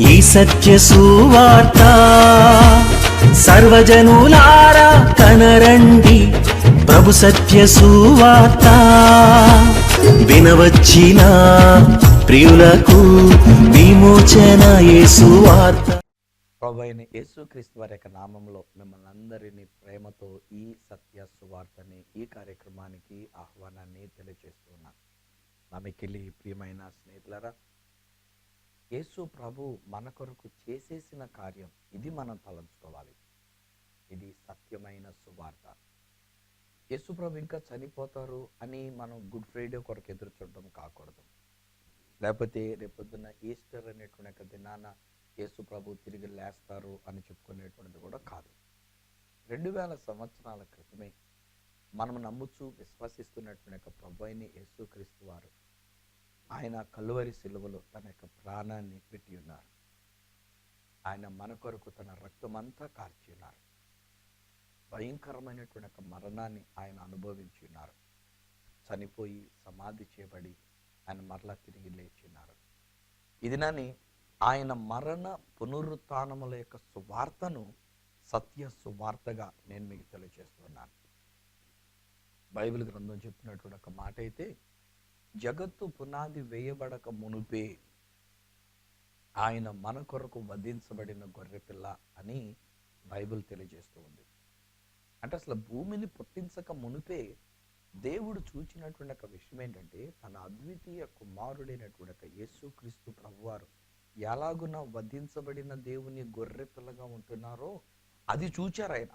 ఈ సత్య సువార్త సర్వజనులారా కనరండి. ప్రభు సత్య సువార్త వినవచ్చిన ప్రియులకు విమోచన యేసు వార్త. ప్రభువైన యేసుక్రీస్తు వారి యొక్క నామంలో మిమ్మల్ని అందరినీ ప్రేమతో ఈ సత్య సువార్తని ఈ కార్యక్రమానికి ఆహ్వానాన్ని తెలియజేస్తున్నాను. నా మిక్కిలి ప్రియమైన స్నేహితులారా, యేసు ప్రభు మన కొరకు చేసేసిన కార్యం ఇది మనం తలంచుకోవాలి. ఇది సత్యమైన సువార్త. యేసు ప్రభు ఇంకా చనిపోతారు అని మనం గుడ్ ఫ్రైడే కొరకు ఎదురు చూడడం కాకూడదు. లేకపోతే రేపొద్దున ఈస్టర్ అనేటువంటి దినాన యేసు ప్రభు తిరిగి లేస్తారు అని చెప్పుకునేటువంటిది కూడా కాదు. 2000 సంవత్సరాల క్రితమే మనం నమ్ముచూ విశ్వసిస్తున్నటువంటి ప్రభు అయిన యేసుక్రీస్తు వారు ఆయన కలువరి సిలువలో తన యొక్క ప్రాణాన్ని పెట్టి ఉన్నారు. ఆయన మన కొరకు తన రక్తమంతా కార్చి ఉన్నారు. భయంకరమైనటువంటి మరణాన్ని ఆయన అనుభవించి ఉన్నారు. చనిపోయి సమాధి చేయబడి ఆయన మరలా తిరిగి లేచి ఉన్నారు. ఇదినని ఆయన మరణ పునరుత్థానముల యొక్క సువార్తను సత్య సువార్తగా నేను మీకు తెలియజేస్తున్నాను. బైబిల్ గ్రంథం చెప్పినటువంటి ఒక మాట అయితే, జగత్తు పునాది వేయబడక మునుపే ఆయన మన కొరకు వధించబడిన గొర్రెపిల్ల అని బైబిల్ తెలియజేస్తూ ఉంది. అంటే అసలు భూమిని పుట్టించక మునుపే దేవుడు చూచినటువంటి ఒక విషయం ఏంటంటే, తన అద్వితీయ కుమారుడైనటువంటి ఒక యేసుక్రీస్తు ప్రభువారు ఎలాగున వధించబడిన దేవుని గొర్రె పిల్లగా ఉంటున్నారో అది చూచారు ఆయన.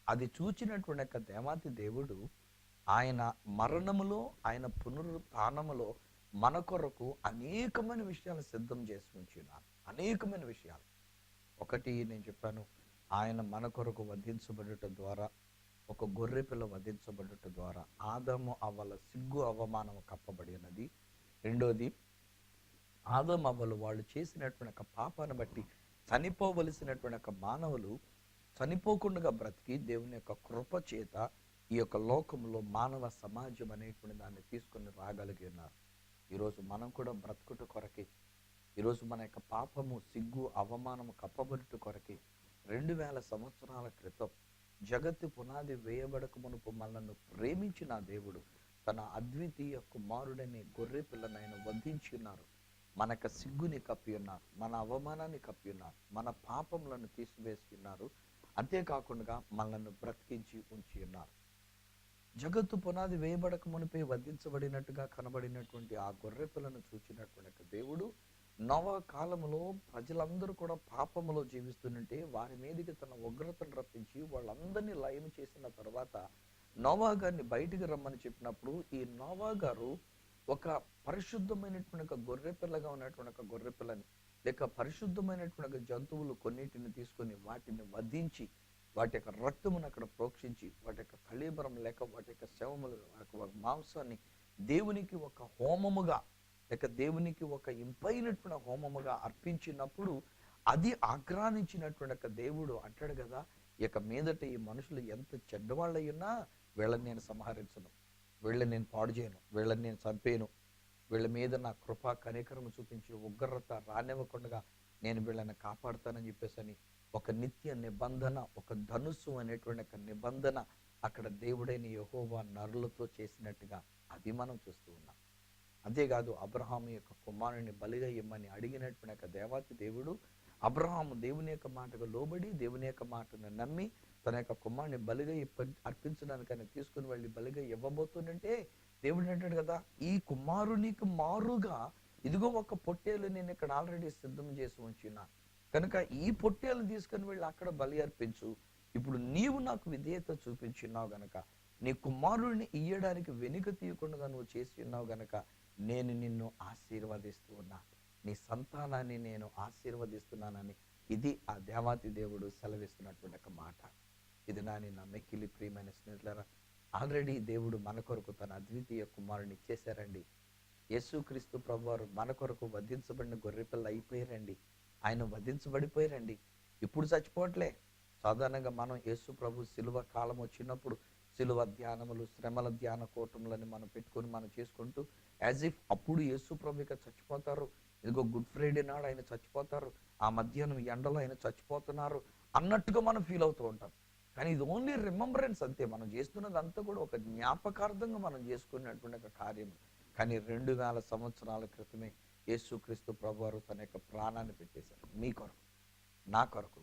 అది చూచినటువంటి ఒక దేవాతి దేవుడు ఆయన మరణములో ఆయన పునరుత్థానములో మన కొరకు అనేకమైన విషయాలు సిద్ధం చేసి ఉంచున్నారు. అనేకమైన విషయాలు. ఒకటి నేను చెప్పాను, ఆయన మన కొరకు వధించబడుట ద్వారా, ఒక గొర్రె పిల్ల వధించబడుట ద్వారా ఆదాము అవ్వల సిగ్గు అవమానం కప్పబడి ఉన్నది. రెండోది, ఆదాము అవ్వలు వాళ్ళు చేసినటువంటి ఒక పాపాన్ని బట్టి చనిపోవలసినటువంటి ఒక మానవులు చనిపోకుండా బ్రతికి దేవుని యొక్క కృప చేత ఈ యొక్క లోకంలో మానవ సమాజం అనేటువంటి దాన్ని తీసుకుని రాగలిగి ఉన్నారు. ఈరోజు మనం కూడా బ్రతుకుట కొరకే, ఈరోజు మన యొక్క పాపము సిగ్గు అవమానము కప్పబడుట కొరకే 2000 సంవత్సరాల క్రితం జగత్తు పునాది వేయబడక మునుపు మనల్ని ప్రేమించిన దేవుడు తన అద్వితీయ కుమారుడని గొర్రె పిల్లనైనా వధించి ఉన్నారు. మన యొక్క సిగ్గుని కప్పి ఉన్నారు, మన అవమానాన్ని కప్పి ఉన్నారు, మన పాపములను తీసివేసి ఉన్నారు. అంతేకాకుండా మనల్ని బ్రతికించి ఉంచి ఉన్నారు. జగత్తు పునాది వేయబడక మునిపే వధించబడినట్టుగా కనబడినటువంటి ఆ గొర్రె పిల్లను చూచినటువంటి దేవుడు నోవా కాలంలో ప్రజలందరూ కూడా పాపములో జీవిస్తుంటే వారి మీదకి తన ఉగ్రతను రప్పించి వాళ్ళందరినీ లయం చేసిన తర్వాత నోవా గారిని బయటికి రమ్మని చెప్పినప్పుడు ఈ నోవా గారు ఒక పరిశుద్ధమైనటువంటి ఒక గొర్రె పిల్లగా ఉన్నటువంటి ఒక గొర్రె పిల్లని లేక పరిశుద్ధమైనటువంటి జంతువులు కొన్నిటిని తీసుకొని వాటిని వధించి వాటి యొక్క రక్తమును అక్కడ ప్రోక్షించి వాటి యొక్క కళేబరం లేక వాటి యొక్క శవములు మాంసాన్ని దేవునికి ఒక హోమముగా లేక దేవునికి ఒక ఇంపైనటువంటి హోమముగా అర్పించినప్పుడు అది ఆగ్రహించినటువంటి ఒక దేవుడు అంటాడు కదా, ఇక మీదట ఈ మనుషులు ఎంత చెడ్డవాళ్ళయ్యున్నా వీళ్ళని నేను సంహరించను, వీళ్ళని నేను పాడు చేయను, వీళ్ళని నేను చంపేను, వీళ్ళ మీద నా కృపా కనికరము చూపించి ఉగ్రత రానివ్వకుండా నేను వీళ్ళని కాపాడుతానని చెప్పేసి ఒక నిత్య నిబంధన, ఒక ధనుస్సు అనేటువంటి ఒక నిబంధన అక్కడ దేవుడైన యెహోవా నరులతో చేసినట్టుగా అది మనం చూస్తూ ఉన్నాం. అంతేకాదు అబ్రహాము యొక్క కుమారుని బలిగా ఇమ్మని అడిగినటువంటి ఒక దేవాతి దేవుడు అబ్రహాము దేవుని యొక్క మాటకు లోబడి దేవుని యొక్క మాటను నమ్మి తన యొక్క కుమారుని బలిగా అర్పించడానికి ఆయన తీసుకుని వెళ్ళి బలిగా ఇవ్వబోతుందంటే దేవుడు అంటాడు కదా, ఈ కుమారునికి మారుగా ఇదిగో ఒక పొట్టేలు నేను ఇక్కడ ఆల్రెడీ సిద్ధం చేసి ఉంచున్నాను కనుక ఈ పొట్టేలను తీసుకుని వెళ్ళి అక్కడ బలి అర్పించు. ఇప్పుడు నీవు నాకు విధేయత చూపించున్నావు గనక, నీ కుమారుడిని ఇయ్యడానికి వెనుక తీయకుండా నువ్వు చేసి ఉన్నావు గనక నేను నిన్ను ఆశీర్వదిస్తూ ఉన్నా, నీ సంతానాన్ని నేను ఆశీర్వదిస్తున్నానని ఇది ఆ దేవాతి దేవుడు సెలవిస్తున్నటువంటి ఒక మాట. ఇది నా మిక్కిలి ప్రియమైన స్నేహితులారా, ఆల్రెడీ దేవుడు మన కొరకు తన అద్వితీయ కుమారుని ఇచ్చేశారండి. యేసుక్రీస్తు ప్రభువారు మన కొరకు వధించబడిన గొర్రెపిల్ల అయిపోయారండి. ఆయన వధించబడిపోయారండి. ఇప్పుడు చచ్చిపోవట్లే. సాధారణంగా మనం యేసు ప్రభు శిలువ కాలం వచ్చినప్పుడు శిలువ ధ్యానములు, శ్రమల ధ్యాన కూటములని మనం పెట్టుకొని మనం చేసుకుంటూ యాజ్ ఇఫ్ అప్పుడు యేసు ప్రభు ఇక చచ్చిపోతారు, ఇదిగో గుడ్ ఫ్రైడే నాడు ఆయన చచ్చిపోతారు, ఆ మధ్యాహ్నం ఎండలో ఆయన చచ్చిపోతున్నారు అన్నట్టుగా మనం ఫీల్ అవుతూ ఉంటాం. కానీ ఇది ఓన్లీ రిమెంబరెన్స్ అంతే. మనం చేస్తున్నది అంతా కూడా ఒక జ్ఞాపకార్థంగా మనం చేసుకున్నటువంటి ఒక కార్యం. కానీ 2000 సంవత్సరాల క్రితమే యేసుక్రీస్తు ప్రభువారు తన యొక్క ప్రాణాన్ని పెట్టేశారు మీ కొరకు, నా కొరకు.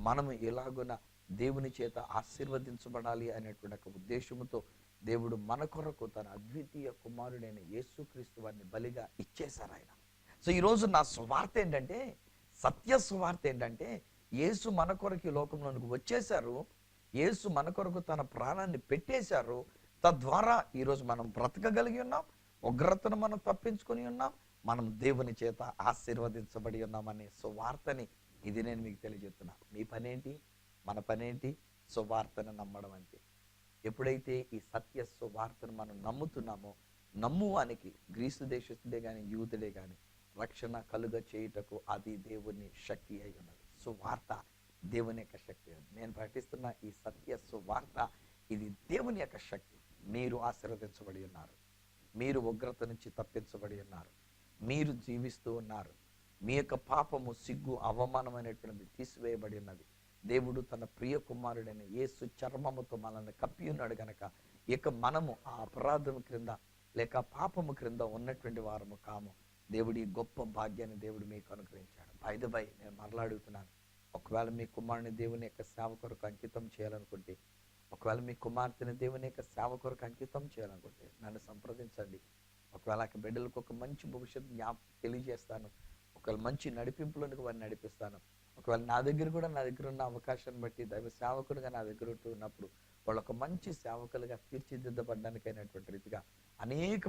మనము ఎలాగున దేవుని చేత ఆశీర్వదించబడాలి అనేటువంటి ఒక ఉద్దేశంతో దేవుడు మన కొరకు తన అద్వితీయ కుమారుడైన యేసుక్రీస్తు వారిని బలిగా ఇచ్చేశారు ఆయన. సో ఈరోజు నా సువార్త ఏంటంటే, సత్య సువార్త ఏంటంటే, యేసు మన కొరకు ఈ లోకంలోనికి వచ్చేశారు, యేసు మన కొరకు తన ప్రాణాన్ని పెట్టేశారు. తద్వారా ఈరోజు మనం బ్రతకగలిగి ఉన్నాం, ఉగ్రతను మనం తప్పించుకొని ఉన్నాం, మనం దేవుని చేత ఆశీర్వదించబడి ఉన్నామనే సువార్తని ఇది నేను మీకు తెలియజేస్తున్నా. మీ పనేంటి, మన పనేంటి? సువార్తను నమ్మడం అంతే. ఎప్పుడైతే ఈ సత్య సువార్తను మనం నమ్ముతున్నామో, నమ్మువానికి గ్రీసు దేశస్తుడే కానీ యూదుడే కానీ రక్షణ కలుగ చేయుటకు అది దేవుని శక్తి అయి ఉన్నది. సువార్త దేవుని యొక్క శక్తి. నేను ప్రకటిస్తున్న ఈ సత్య సువార్త ఇది దేవుని యొక్క శక్తి. మీరు ఆశీర్వదించబడి ఉన్నారు, మీరు ఉగ్రత నుంచి తప్పించబడి ఉన్నారు, మీరు జీవిస్తూ ఉన్నారు, మీ యొక్క పాపము, సిగ్గు, అవమానమైనటువంటిది తీసివేయబడి ఉన్నది. దేవుడు తన ప్రియ కుమారుడైన యేసు చర్మముతో మనల్ని కప్పి ఉన్నాడు కనుక ఇక మనము ఆ అపరాధము క్రింద లేక పాపము క్రింద ఉన్నటువంటి వారము కాము. దేవుడి గొప్ప భాగ్యాన్ని దేవుడు మీకు అనుగ్రహించాడు. బై నేను మరలాడుతున్నాను, ఒకవేళ మీ కుమారుని దేవుని యొక్క సేవ కొరకు అంకితం చేయాలనుకుంటే, ఒకవేళ మీ కుమార్తెని దేవుని యొక్క సేవ కొరకు అంకితం చేయాలనుకుంటే నన్ను సంప్రదించండి. ఒకవేళ ఆ బిడ్డలకు ఒక మంచి భవిష్యత్తు తెలియజేస్తాను, ఒకవేళ మంచి నడిపింపులకు వారిని నడిపిస్తాను. ఒకవేళ నా దగ్గర ఉన్న అవకాశాన్ని బట్టి దైవ సేవకులుగా నా దగ్గర ఉన్నప్పుడు వాళ్ళు ఒక మంచి సేవకులుగా తీర్చిదిద్దబడ్డానికైనటువంటి రీతిగా అనేక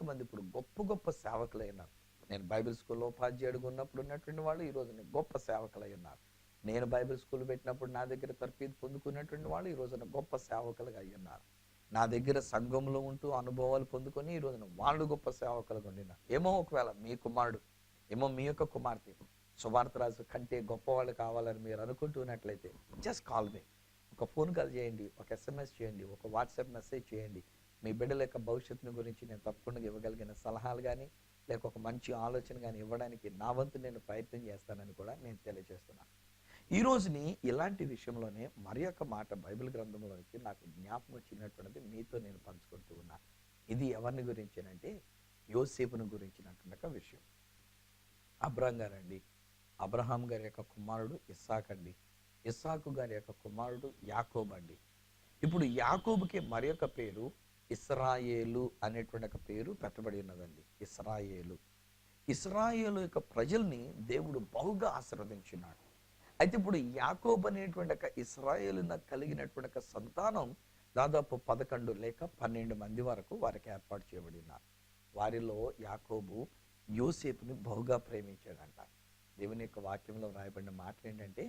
మంది ఇప్పుడు గొప్ప సేవకులు అయినారు. నేను బైబిల్ స్కూల్లో ఉపాధ్యాయుడిగా ఉన్నప్పుడు ఉన్నటువంటి వాళ్ళు ఈ రోజున గొప్ప సేవకులు అయి ఉన్నారు. నేను బైబిల్ స్కూల్ పెట్టినప్పుడు నా దగ్గర తర్ఫీదు పొందుకున్నటువంటి వాళ్ళు ఈ రోజున గొప్ప సేవకులుగా అయి ఉన్నారు. నా దగ్గర సంఘంలో ఉంటూ అనుభవాలు పొందుకొని ఈ రోజున వాళ్ళు గొప్ప సేవకులుగా ఉండినారు. ఏమో ఒకవేళ మీ కుమారుడు, ఏమో మీ యొక్క కుమార్తె సువార్తరాజు కంటే గొప్పవాళ్ళు కావాలని మీరు అనుకుంటున్నట్లయితే జస్ట్ కాల్ మీ. ఒక ఫోన్ కాల్ చేయండి, ఒక SMS చేయండి, ఒక వాట్సాప్ మెసేజ్ చేయండి. మీ బిడ్డల యొక్క భవిష్యత్తును గురించి నేను తప్పకుండా ఇవ్వగలిగిన సలహాలు కానీ లేక ఒక మంచి ఆలోచన కానీ ఇవ్వడానికి నా వంతు నేను ప్రయత్నం చేస్తానని కూడా నేను తెలియజేస్తున్నాను. ఈ రోజుని ఇలాంటి విషయంలోనే మరి యొక్క మాట బైబిల్ గ్రంథంలో నుంచి నాకు జ్ఞాపకం వచ్చినటువంటిది మీతో నేను పంచుకుంటూ ఉన్నాను. ఇది ఎవరిని గురించి అంటే యోసేపును గురించినటువంటి విషయం. అబ్రహాం గారి యొక్క కుమారుడు ఇస్సాక్ అండి. ఇస్సాకు గారి యొక్క కుమారుడు యాకోబు అండి. ఇప్పుడు యాకోబుకి మరి యొక్క పేరు ఇస్రాయేలు అనేటువంటి ఒక పేరు పెట్టబడి ఉన్నదండి. ఇస్రాయేలు యొక్క ప్రజల్ని దేవుడు బహుగా ఆశీర్వదించినాడు. అయితే ఇప్పుడు యాకోబు అనేటువంటి ఒక ఇస్రాయేలు కలిగినటువంటి ఒక సంతానం దాదాపు 11 లేక 12 మంది వరకు వారికి ఏర్పాటు చేయబడి ఉన్నారు. వారిలో యాకోబు యోసేపుని బహుగా ప్రేమించాడంట. దేవుని యొక్క వాక్యంలో రాయబడిన మాటలు ఏంటంటే,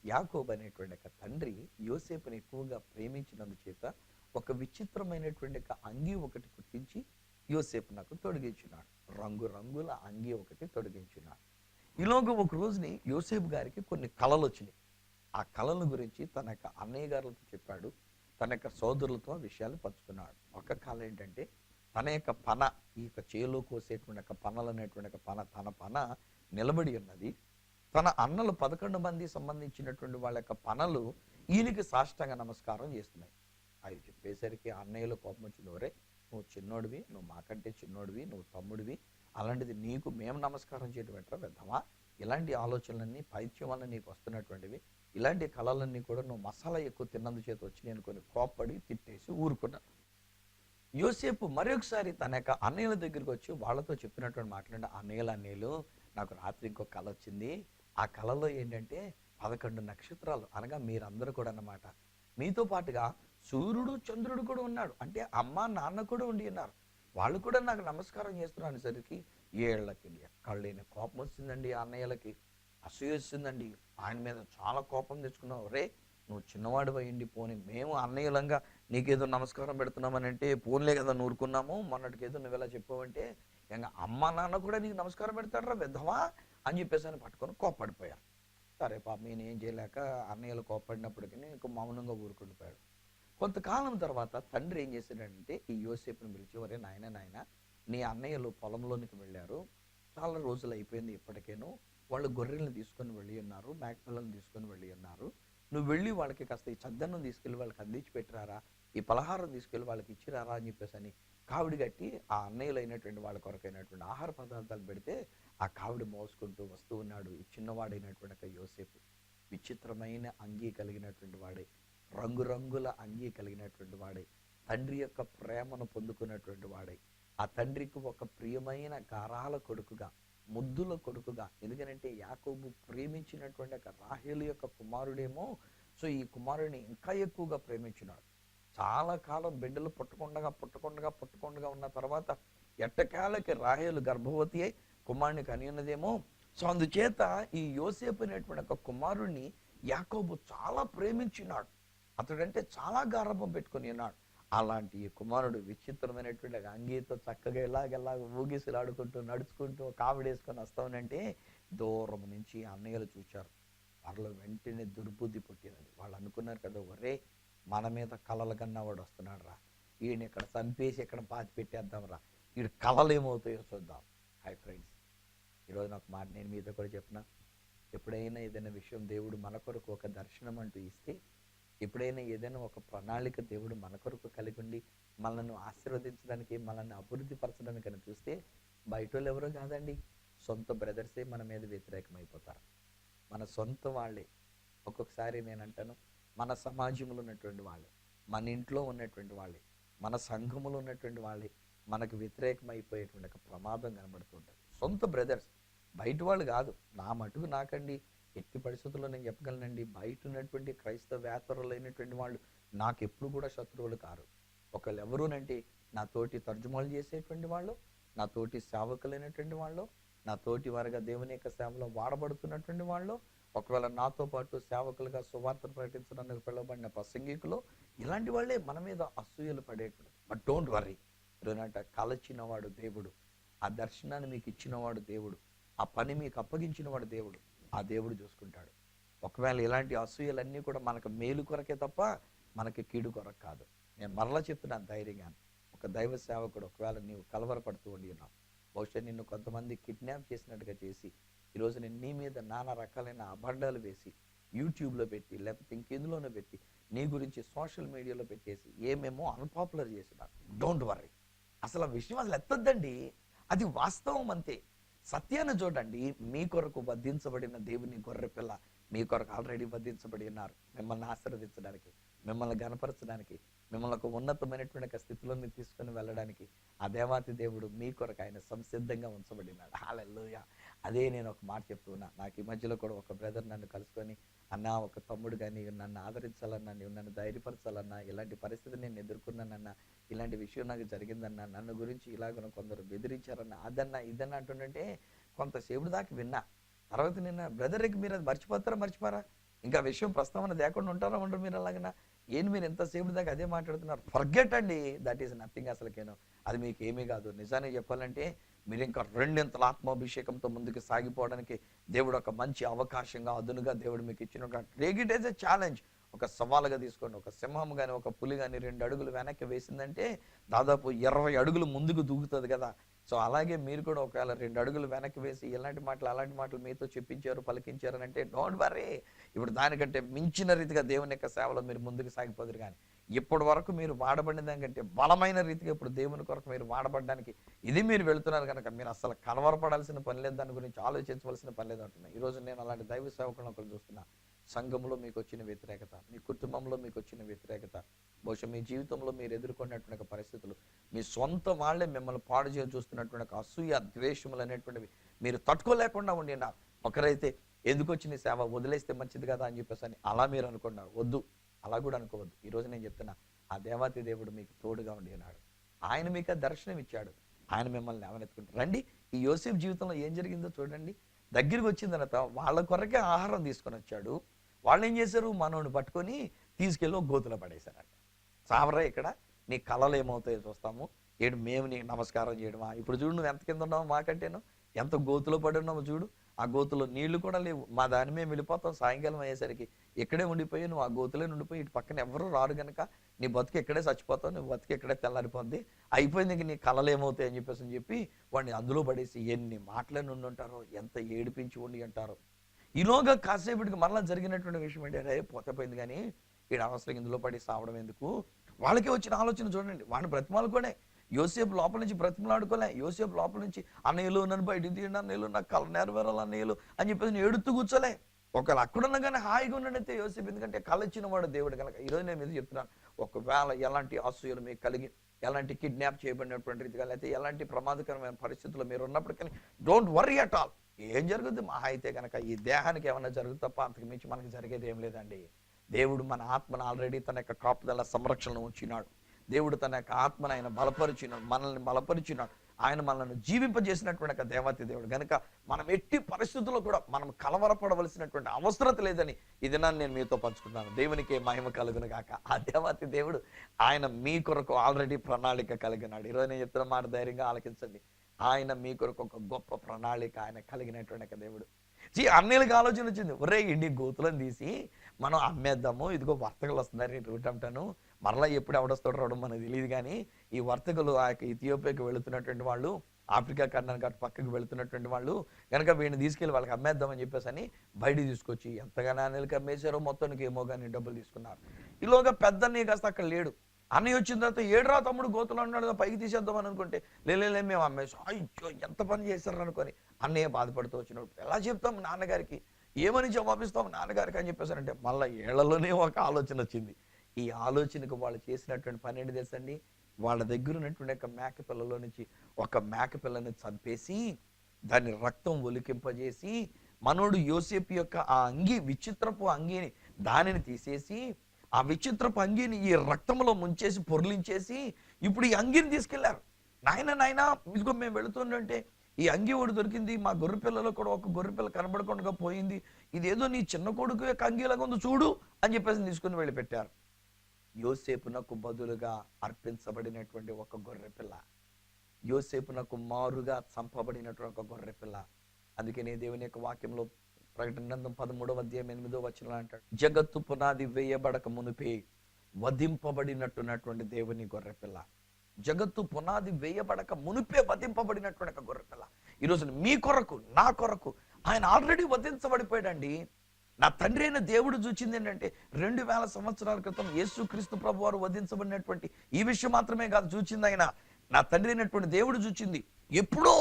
యాకోబు అనేటువంటి ఒక తండ్రి యోసేపుని ఎక్కువగా ప్రేమించినందుచేత ఒక విచిత్రమైనటువంటి ఒక అంగీ ఒకటి కుట్టించి యోసేపు నాకు తొడిగించున్నాడు. రంగుల అంగీ ఒకటి తొడిగించున్నాడు. ఈలోగా ఒక రోజుని యోసేపు గారికి కొన్ని కళలు వచ్చినాయి. ఆ కళల గురించి తన యొక్క అన్నయ్య గారులతో చెప్పాడు, తన యొక్క సోదరులతో ఆ విషయాలు పంచుకున్నాడు. ఒక కళ ఏంటంటే, తన యొక్క పన, ఈ యొక్క చేలో కోసేటువంటి ఒక పనలు అనేటువంటి ఒక పన, తన పన నిలబడి ఉన్నది. తన అన్నలు 11 మంది సంబంధించినటువంటి వాళ్ళ యొక్క పనలు ఈయనకి సాష్టాంగ నమస్కారం చేస్తున్నాయి. అవి చెప్పేసరికి అన్నయ్యలు కోపం వచ్చింది. ఒరే, నువ్వు చిన్నోడివి, నువ్వు మాకంటే చిన్నోడివి, నువ్వు తమ్ముడివి, అలాంటిది నీకు మేము నమస్కారం చేయడం ఎట్రా వెళ్తావా? ఇలాంటి ఆలోచనలన్నీ పైత్యం వల్ల నీకు వస్తున్నటువంటివి, ఇలాంటి కళలన్నీ కూడా నువ్వు మసాలా ఎక్కువ తిన్నందు చేత వచ్చి నేను కొన్ని కోప్పడి తిట్టేసి ఊరుకున్నాను. యోసేపు మరొకసారి తన యొక్క అన్నయ్యల దగ్గరికి వచ్చి వాళ్ళతో చెప్పినటువంటి మాట్లాడి, అన్నయ్యలు నాకు రాత్రి ఇంకో కళ వచ్చింది. ఆ కళలో ఏంటంటే 11 నక్షత్రాలు, అనగా మీరందరూ కూడా అన్నమాట. మీతో పాటుగా సూర్యుడు చంద్రుడు కూడా ఉన్నాడు, అంటే అమ్మ నాన్న కూడా ఉండి ఉన్నారు. వాళ్ళు కూడా నాకు నమస్కారం చేస్తున్నారు. సరికి ఏళ్ళకి ఎక్కడ లేని కోపం వచ్చిందండి. అన్నయ్యలకి అసూయ వచ్చిందండి. ఆయన మీద చాలా కోపం తెచ్చుకున్నావు. రే, నువ్వు చిన్నవాడు అయ్యిండి, పోనీ మేము అన్నయ్యలంగా నీకేదో నమస్కారం పెడుతున్నామని అంటే పోన్లే కదా నూరుకున్నాము, మొన్నటికి ఏదో నువ్వు ఎలా చెప్పావంటే ఇంకా అమ్మ నాన్న కూడా నీకు నమస్కారం పెడతాడరా వెధవా అని చెప్పేసి అని పట్టుకొని కోప్పడిపోయారు. సరే పాపం నేను ఏం చేయలేక అన్నయ్యలు కోప్పడినప్పటికీ ఇంకో మౌనంగా ఊరుకుండిపోయాడు. కొంతకాలం తర్వాత తండ్రి ఏం చేశాడంటే ఈ యోసేపుని పిలిచి, ఒరే నాయన నీ అన్నయ్యలు పొలంలోనికి వెళ్ళారు, చాలా రోజులు అయిపోయింది ఇప్పటికేను. వాళ్ళు గొర్రెలను తీసుకొని వెళ్ళి ఉన్నారు, మేకపిల్లలను తీసుకొని వెళ్ళి ఉన్నారు. నువ్వు వెళ్ళి వాళ్ళకి కాస్త ఈ చద్దన్నం తీసుకెళ్ళి వాళ్ళకి అందించి పెట్టిరారా, ఈ పలహారం తీసుకెళ్ళి వాళ్ళకి ఇచ్చిరారా అని చెప్పేసి అని కావిడి కట్టి ఆ అన్నయ్యలైనటువంటి వాళ్ళ కొరకైనటువంటి ఆహార పదార్థాలు పెడితే ఆ కావిడి మోసుకుంటూ వస్తూ ఉన్నాడు ఈ చిన్నవాడైనటువంటి ఒక యోసేపు. విచిత్రమైన అంగీ కలిగినటువంటి వాడే, రంగురంగుల అంగీ కలిగినటువంటి వాడే, తండ్రి యొక్క ప్రేమను పొందుకున్నటువంటి వాడే, ఆ తండ్రికి ఒక ప్రియమైన గారాల కొడుకుగా, ముద్దుల కొడుకుగా. ఎందుకంటే యాకోబు ప్రేమించినటువంటి ఒక రాహేలు యొక్క కుమారుడేమో. సో ఈ కుమారుడిని ఇంకా ఎక్కువగా ప్రేమించినాడు. చాలా కాలం బిడ్డలు పుట్టకుండా ఉన్న తర్వాత ఎట్టకాలకి రాహేలు గర్భవతి అయి కుమారుని కనియున్నదేమో. సో అందుచేత ఈ యోసేపు అనేటువంటి ఒక కుమారుడిని యాకోబు చాలా ప్రేమించినాడు. అతడంటే చాలా గారాబం పెట్టుకుని ఉన్నాడు. అలాంటి ఈ కుమారుడు విచిత్రమైనటువంటి అంగీతో చక్కగా ఇలాగెలాగ ఊగిసలాడుకుంటూ నడుచుకుంటూ కావిడేసుకొని వస్తామనంటే దూరం నుంచి అన్నయ్యలు చూశారు. వాళ్ళలో వెంటనే దుర్బుద్ధి పుట్టినది. వాళ్ళు అనుకున్నారు కదా, ఒరే మన మీద కలలు కన్నవాడు వస్తున్నాడు రా, ఈయన ఇక్కడ చంపేసి ఇక్కడ పాతి పెట్టేద్దాం రా, వీడు కలలు ఏమవుతాయో చూద్దాం. హాయ్ ఫ్రెండ్స్, ఈరోజు నాకు మాట నేను మీతో కూడా చెప్పిన, ఎప్పుడైనా ఏదైనా విషయం దేవుడు మన కొరకు ఒక దర్శనం అంటూ ఇస్తే, ఎప్పుడైనా ఏదైనా ఒక ప్రణాళిక దేవుడు మన కొరకు కలిగి ఉండి మనల్ని ఆశీర్వదించడానికి, మనల్ని అభివృద్ధి పరచడానికి అని చూస్తే బయట వాళ్ళు ఎవరో కాదండి, సొంత బ్రదర్సే మన మీద వ్యతిరేకమైపోతారు. మన సొంత వాళ్ళే. ఒక్కొక్కసారి నేను అంటాను, మన సమాజంలో ఉన్నటువంటి వాళ్ళే, మన ఇంట్లో ఉన్నటువంటి వాళ్ళే, మన సంఘములో ఉన్నటువంటి వాళ్ళే మనకు వ్యతిరేకమైపోయేటువంటి ఒక ప్రమాదం కనబడుతుంటుంది. సొంత బ్రదర్స్, బయట వాళ్ళు కాదు. నా మటుకు నాకండి ఎట్టి పరిస్థితుల్లో నేను చెప్పగలనండి, బయట ఉన్నటువంటి క్రైస్తవేతరులైనటువంటి వాళ్ళు నాకు ఎప్పుడు కూడా శత్రువులు కారు. ఒకళ్ళు ఎవరునంటే నా తోటి తర్జుమాలు చేసేటువంటి వాళ్ళు, నా తోటి సేవకులైనటువంటి వాళ్ళు, నా తోటి వారిగా దేవుని యొక్క సేవలో వాడబడుతున్నటువంటి వాళ్ళు, ఒకవేళ నాతో పాటు సేవకులుగా సువార్తను ప్రకటించడానికి పిలువబడిన ప్రసంగికులు, ఇలాంటి వాళ్ళే మన మీద అసూయలు పడేటువంటి. బట్ డోంట్ వర్రీ, ఈరోజంట కలచినవాడు దేవుడు, ఆ దర్శనాన్ని మీకు ఇచ్చినవాడు దేవుడు, ఆ పని మీకు అప్పగించినవాడు దేవుడు. ఆ దేవుడు చూసుకుంటాడు. ఒకవేళ ఇలాంటి అసూయలన్నీ కూడా మనకు మేలు కొరకే తప్ప మనకి కీడు కొరకు కాదు. నేను మరలా చెప్తున్నాను ధైర్యంగా, ఒక దైవ సేవకుడు ఒకవేళ నీవు కలవరపడుతూ ఉండి ఉన్నావు, బహుశా నిన్ను కొంతమంది కిడ్నాప్ చేసినట్టుగా చేసి ఈరోజు నేను నీ మీద నానా రకాలైన అబద్ధాలు వేసి యూట్యూబ్లో పెట్టి లేకపోతే ఇంకెందులోనో పెట్టి నీ గురించి సోషల్ మీడియాలో పెట్టేసి ఏమేమో అన్పాపులర్ చేసినారు. డోంట్ వర్రీ, అసలు ఆ విషయం అసలు ఎత్తద్దండి, అది వాస్తవం అంతే. సత్యాన్ని చూడండి, మీ కొరకు వధించబడిన దేవుని గొర్రె పిల్ల మీ కొరకు ఆల్రెడీ వధించబడి ఉన్నారు. మిమ్మల్ని ఆశీర్వదించడానికి, మిమ్మల్ని గణపరచడానికి, మిమ్మల్ని ఒక ఉన్నతమైనటువంటి స్థితిలో మీరు తీసుకొని వెళ్ళడానికి ఆ దేవాతి దేవుడు మీ కొరకు ఆయన సంసిద్ధంగా ఉంచబడినాడు. హల్లెలూయా. అదే నేను ఒక మాట చెప్తున్నా. నాకు ఈ మధ్యలో కూడా ఒక బ్రదర్ నన్ను కలుసుకొని, అన్న ఒక తమ్ముడు కానీ నన్ను ఆదరించాలన్నా, నీవు నన్ను ధైర్యపరచాలన్నా, ఇలాంటి పరిస్థితి నేను ఎదుర్కొన్నానన్నా, ఇలాంటి విషయం నాకు జరిగిందన్నా, నన్ను గురించి ఇలాగ కొందరు బెదిరించారన్నా, అదన్నా ఇదన్నా అంటుంటే కొంతసేపు దాకా విన్నా. తర్వాత నిన్న బ్రదర్కి మీరు అది మర్చిపోరా, ఇంకా విషయం ప్రస్తావన లేకుండా ఉంటారు మీరు అలాగనా, ఏంటి మీరు ఎంతసేపు దాకా అదే మాట్లాడుతున్నారు. ఫర్గెట్ అండి, దట్ ఈస్ నథింగ్. అసలుకేనో అది మీకు ఏమీ కాదు. నిజానికి చెప్పాలంటే మీరు ఇంకా రెండింతల ఆత్మాభిషేకంతో ముందుకు సాగిపోవడానికి దేవుడు ఒక మంచి అవకాశంగా, అదునుగా దేవుడు మీకు ఇచ్చిన take it as a challenge. ఒక సవాలుగా తీసుకోండి. ఒక సింహం కానీ ఒక పులి కానీ 2 అడుగులు వెనక్కి వేసిందంటే దాదాపు 20 అడుగులు ముందుకు దూకుతుంది కదా. సో అలాగే మీరు కూడా ఒకవేళ 2 అడుగులు వెనక్కి వేసి అలాంటి మాటలు మీతో చెప్పించారు, పలికించారు అని అంటే డోంట్ వరీ. ఇప్పుడు దానికంటే మించిన రీతిగా దేవుని యొక్క సేవలో మీరు ముందుకు సాగిపోదురు. కానీ ఇప్పటి వరకు మీరు వాడబడిన దానికంటే బలమైన రీతిగా ఇప్పుడు దేవుని కొరకు మీరు వాడబడడానికి ఇది మీరు వెళుతున్నారు కనుక మీరు అసలు కలవరపడాల్సిన పని లేదు, దాని గురించి ఆలోచించవలసిన పని లేదు అంటున్నా. ఈరోజు నేను అలాంటి దైవ సేవకులను ఒకరు చూస్తున్నా. సంఘంలో మీకు వచ్చిన వ్యతిరేకత, మీ కుటుంబంలో మీకు వచ్చిన వ్యతిరేకత, బహుశా మీ జీవితంలో మీరు ఎదుర్కొన్నటువంటి పరిస్థితులు, మీ సొంత వాళ్ళే మిమ్మల్ని పాడు చేసి చూస్తున్నటువంటి అసూయ, ద్వేషములు అనేటువంటివి మీరు తట్టుకోలేకుండా ఉండినారు. ఒకరైతే ఎందుకు వచ్చిన సేవ వదిలేస్తే మంచిది కదా అని చెప్పేసి అని అలా మీరు అనుకున్నారు. వద్దు, అలా కూడా అనుకోవద్దు. ఈరోజు నేను చెప్తున్నా, ఆ దేవాతి దేవుడు మీకు తోడుగా ఉండి ఉన్నాడు. ఆయన మీకు దర్శనం ఇచ్చాడు. ఆయన మిమ్మల్ని లేవనెత్తుకుంటారు. రండి, ఈ యోసేపు జీవితంలో ఏం జరిగిందో చూడండి. దగ్గరికి వచ్చిన తర్వాత వాళ్ళ కొరకే ఆహారం తీసుకొని వచ్చాడు. వాళ్ళు ఏం చేశారు, మనోడిని పట్టుకొని తీసుకెళ్ళి గోతులో పడేశారంట. సావరా, ఇక్కడ నీ కళలు ఏమవుతాయో చూస్తాము, ఏడు మేము నీకు నమస్కారం చేయడమా, ఇప్పుడు చూడు నువ్వు ఎంత కింద ఉన్నావు మాకంటేను, ఎంత గోతులో పడి ఉన్నామో చూడు, ఆ గోతులో నీళ్లు కూడా లేవు, మా దాని మేము వెళ్ళిపోతాం సాయంకాలం అయ్యేసరికి, ఇక్కడే ఉండిపోయి నువ్వు ఆ గోతులే ఉండిపోయి ఇటు పక్కన ఎవరు రారు కనుక నీ బతుకు ఇక్కడే చచ్చిపోతావు, నువ్వు బతుకు ఇక్కడే తెల్లారిపోద్ది, అయిపోయింది ఇంక నీ కళలు ఏమవుతాయి అని చెప్పి వాడిని అందులో పడేసి ఎన్ని మాటలని ఉండి ఉంటారో, ఎంత ఏడిపించి ఉండి అంటారో. ఈలోగా కాసేపటికి మరలా జరిగినటువంటి విషయం ఏంటంటే పోతే పోయింది కానీ వీడు అనవసరం ఇందులో పడి సావడం ఎందుకు. వాళ్ళకి వచ్చిన ఆలోచన చూడండి, వాడిని బ్రతిమాలుకోలే, యోసేపు లోపల నుంచి బ్రతిమలాడుకోలే, యోసేపు లోపల నుంచి అన్నయ్యలు నన్ను బయటికి తీయండి, అన్నయ్యలు నాకు కళ నెరవేరాలి అన్నయ్యలు అని చెప్పేసి నేను ఏడుతూ కూర్చోలే. ఒకవేళ అక్కడున్నా కానీ హాయిగా ఉన్నాడైతే యోసేపు, ఎందుకంటే కళ ఇచ్చిన వాడు దేవుడు కనుక. ఈరోజు నేను మీద చెప్తున్నాను, ఒకవేళ ఎలాంటి అసూయలు మీకు కలిగి, ఎలాంటి కిడ్నాప్ చేయబడినటువంటి రీతిగా, లేకపోతే ఎలాంటి ప్రమాదకరమైన పరిస్థితుల్లో మీరు ఉన్నప్పటికీ డోంట్ వర్రీ అట్ ఆల్. ఏం జరుగుద్ది మహా అయితే కనుక ఈ దేహానికి ఏమన్నా జరుగుతుంది తప్ప అంతకు మించి మనకి జరిగేది ఏం లేదండి. దేవుడు మన ఆత్మను ఆల్రెడీ తన యొక్క కాపుదల సంరక్షణలో ఉంచినాడు. దేవుడు తన యొక్క ఆత్మను ఆయన బలపరిచినాడు, మనల్ని బలపరిచినాడు. ఆయన మనల్ని జీవింపజేసినటువంటి ఒక దేవతి దేవుడు కనుక మనం ఎట్టి పరిస్థితుల్లో కూడా మనం కలవరపడవలసినటువంటి అవసరం లేదని ఇది నేను మీతో పంచుకున్నాను. దేవునికి మహిమ కలుగును గాక. ఆ దేవతి దేవుడు ఆయన మీ కొరకు ఆల్రెడీ ప్రణాళిక కలిగినాడు. ఈరోజు నేను చెప్తున్న మాట ధైర్యంగా ఆలకించండి. ఆయన మీ కొరకు ఒక గొప్ప ప్రణాళిక ఆయన కలిగినటువంటి ఒక దేవుడు. అన్నిలకి ఆలోచన వచ్చింది, ఒరే ఇండి గోతులను తీసి మనం అమ్మేద్దాము, ఇదిగో వర్తకులు వస్తున్నారు ఈ రూట్ అంటాను, మరలా ఎప్పుడు ఎవడొస్తాడు రావడం మనకు తెలియదు కానీ ఈ వర్తకులు ఆ యొక్క ఇథియోపియాకి వెళుతున్నటువంటి వాళ్ళు, ఆఫ్రికా ఖండానికి అటు పక్కకి వెళుతున్నటువంటి వాళ్ళు కనుక వీడిని తీసుకెళ్ళి వాళ్ళకి అమ్మేద్దామని చెప్పేసి అని బయటికి తీసుకొచ్చి ఎంతగానో అన్నిలకి అమ్మేశారో మొత్తానికి ఏమో కానీ డబ్బులు తీసుకున్నారు. ఈలోగా పెద్ద అన్నయ్య కాస్త అక్కడ లేడు. అన్నయ్య వచ్చిన తర్వాత ఏడురా తమ్ముడు గోతులు అన్నాడు, పైకి తీసేద్దామని అనుకుంటే లేలే మేము అమ్మేసాం, అయ్యో ఎంత పని చేశారు అనుకొని అన్నయ్య బాధపడుతూ వచ్చినప్పుడు ఎలా చెప్తాం నాన్నగారికి, ఏమని జవాబిస్తాం నాన్నగారికి అని చెప్పేసారంటే మళ్ళీ ఏళ్లలోనే ఒక ఆలోచన వచ్చింది. ఈ ఆలోచనకు వాళ్ళు చేసినటువంటి పని ఏంటి తెలుసండి, వాళ్ళ దగ్గర ఉన్నటువంటి ఒక మేక పిల్లలో నుంచి ఒక మేక పిల్లని చంపేసి దాన్ని రక్తం ఒలికింపజేసి మనోడు యోసేపు యొక్క ఆ అంగి, విచిత్రపు అంగిని దానిని తీసేసి ఆ విచిత్రపు అంగిని ఈ రక్తంలో ముంచేసి పొర్లించేసి ఇప్పుడు ఈ అంగిని తీసుకెళ్లారు. నాయన ఇదిగో మేము వెళుతుండంటే ఈ అంగి ఒకటి దొరికింది, మా గొర్రె పిల్లలో కూడా ఒక గొర్రె పిల్ల కనబడకుండా పోయింది, ఇదేదో నీ చిన్న కొడుకు యొక్క అంగీలాగా ఉంది చూడు అని చెప్పేసి తీసుకుని వెళ్ళి పెట్టారు. యోసేపునకు బదులుగా అర్పించబడినటువంటి ఒక గొర్రె పిల్ల, యోసేపునకు మారుగా చంపబడినటువంటి ఒక గొర్రె పిల్ల. అందుకే నీ దేవుని యొక్క వాక్యంలో ప్రకటన గ్రంథం 13:8 అంటాడు, జగత్తు పునాది వేయబడక మునిపే వధింపబడినట్టున్నటువంటి దేవుని గొర్రె పిల్ల. జగత్తు పునాది వేయబడక మునిపే వధింపబడినటువంటి ఒక గొర్రె పిల్ల. ఈరోజు మీ కొరకు నా కొరకు ఆయన ఆల్రెడీ వధించబడిపోయాడండి. నా తండ్రి అయిన దేవుడు చూచింది ఏంటంటే 2000 సంవత్సరాల క్రితం యేసుక్రీస్తు ప్రభు వారు వధించబడినటువంటి ఈ విషయం మాత్రమే కాదు చూచింది ఆయన. నా తండ్రి అయినటువంటి దేవుడు చూచింది ఎప్పుడో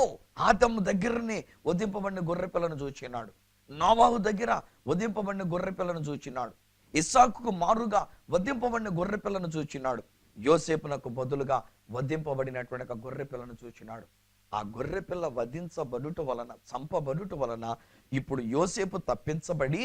ఆదము దగ్గరనే వధింపబడిన గొర్రె పిల్లను చూచినాడు, నోవాహు దగ్గర వధింపబడిన గొర్రె పిల్లను చూచినాడు, ఇస్సాకుకు మారుగా వధింపబడిన గొర్రె పిల్లను చూచినాడు, యోసేపునకు బదులుగా వధింపబడినటువంటి ఒక గొర్రె పిల్లను చూచినాడు. ఆ గొర్రె పిల్ల వధించబడుట వలన, చంపబడుట వలన ఇప్పుడు యోసేపు తప్పించబడి